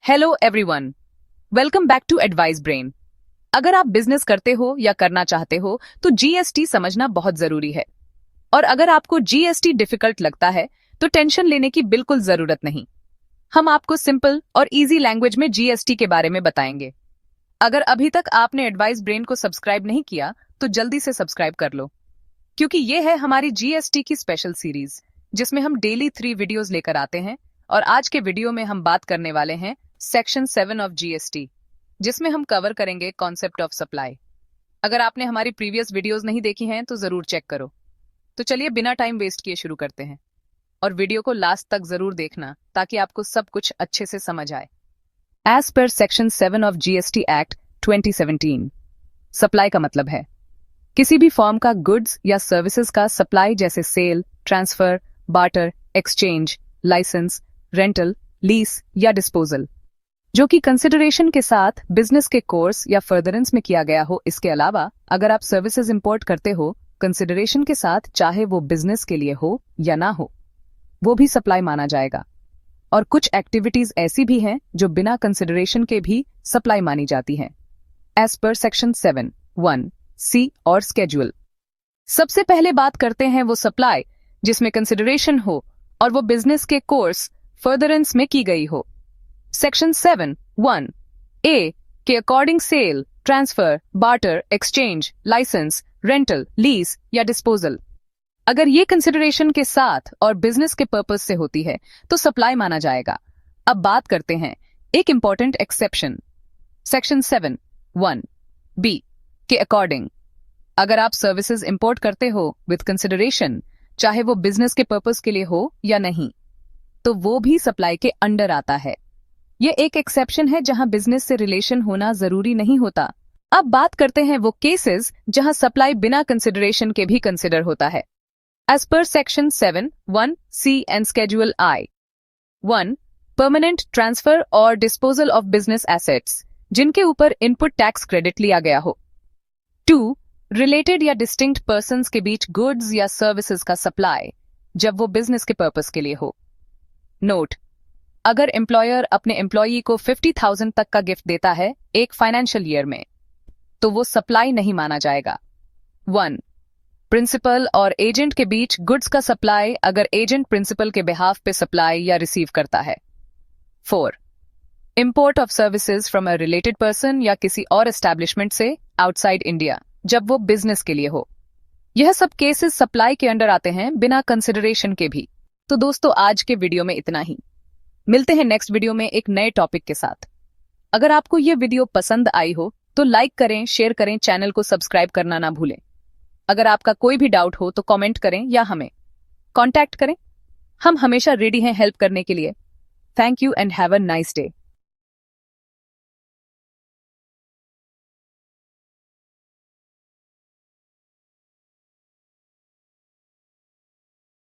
Hello everyone, welcome back to advice brain. अगर आप business करते हो या करना चाहते हो तो जीएसटी समझना बहुत जरूरी है। और अगर आपको जीएसटी डिफिकल्ट लगता है तो टेंशन लेने की बिल्कुल जरूरत नहीं। हम आपको सिंपल और इजी लैंग्वेज में जीएसटी के बारे में बताएंगे। अगर अभी तक आपने एडवाइस ब्रेन को सब्सक्राइब नहीं किया तो जल्दी से सब्सक्राइब कर लो, क्योंकि ये है हमारी जीएसटी की स्पेशल सीरीज जिसमें हम डेली 3 वीडियोस लेकर आते हैं। और आज के वीडियो में हम बात करने वाले हैं सेक्शन 7 ऑफ जीएसटी, जिसमें हम कवर करेंगे कॉन्सेप्ट ऑफ सप्लाई। अगर आपने हमारी प्रीवियस वीडियोस नहीं देखी हैं तो जरूर चेक करो। तो चलिए बिना टाइम वेस्ट किए शुरू करते हैं, और वीडियो को लास्ट तक जरूर देखना ताकि आपको सब कुछ अच्छे से समझ आए। As per section 7 of GST act 2017, supply का मतलब है किसी भी फॉर्म का गुड्स या सर्विसेज का सप्लाई, जैसे sale, transfer, barter, exchange, licence, rental, lease या डिस्पोजल, जो कि कंसिडरेशन के साथ बिजनेस के कोर्स या फर्दरेंस में किया गया हो। इसके अलावा अगर आप सर्विसेज इंपोर्ट करते हो कंसिडरेशन के साथ, चाहे वो बिजनेस के लिए हो या ना हो, वो भी सप्लाई माना जाएगा। और कुछ एक्टिविटीज ऐसी भी हैं जो बिना कंसिडरेशन के भी सप्लाई मानी जाती हैं, एज पर सेक्शन 7(1) सी और स्केड्यूल। सबसे पहले बात करते हैं वो सप्लाई जिसमें कंसिडरेशन हो और वो बिजनेस के कोर्स फर्दरेंस में की गई हो। सेक्शन 7(1) ए के according sale, transfer, barter, exchange, licence, rental, lease या डिस्पोजल, अगर ये कंसिडरेशन के साथ और बिजनेस के पर्पस से होती है तो सप्लाई माना जाएगा। अब बात करते हैं एक इंपॉर्टेंट एक्सेप्शन। सेक्शन 7(1) बी के अकॉर्डिंग अगर आप सर्विसेज इंपोर्ट करते हो विद कंसिडरेशन, चाहे वो बिजनेस के पर्पस के लिए हो या नहीं, तो वो भी सप्लाई के अंडर आता है। ये एक एक्सेप्शन है जहां बिजनेस से रिलेशन होना जरूरी नहीं होता। अब बात करते हैं वो केसेस जहां सप्लाई बिना कंसिडरेशन के भी कंसिडर होता है। As per section 7(1) C and schedule I. 1. Permanent transfer और डिस्पोजल ऑफ बिजनेस एसेट्स जिनके ऊपर इनपुट टैक्स क्रेडिट लिया गया हो। 2. रिलेटेड या डिस्टिंक्ट पर्सन्स के बीच गुड्स या सर्विसेज का सप्लाई जब वो बिजनेस के पर्पस के लिए हो। नोट: अगर एम्प्लॉयर अपने एम्प्लॉई को 50,000 तक का गिफ्ट देता है एक फाइनेंशियल ईयर में, तो वो सप्लाई नहीं माना जाएगा। 1. प्रिंसिपल और एजेंट के बीच गुड्स का सप्लाई अगर एजेंट प्रिंसिपल के बिहाफ पे सप्लाई या रिसीव करता है। 4. Import of services from a related person या किसी और एस्टैब्लिशमेंट से आउटसाइड इंडिया जब वो बिजनेस के लिए हो। यह सब केसेस सप्लाई के अंडर आते हैं बिना कंसिडरेशन के भी। तो दोस्तों, आज के वीडियो में इतना ही। मिलते हैं नेक्स्ट वीडियो में एक नए टॉपिक के साथ। अगर आपको ये वीडियो पसंद आई हो तो लाइक करें, शेयर करें, चैनल को सब्सक्राइब करना ना भूलें। अगर आपका कोई भी डाउट हो तो कमेंट करें या हमें कांटेक्ट करें। हम हमेशा रेडी हैं हेल्प करने के लिए। Thank you and have a nice day.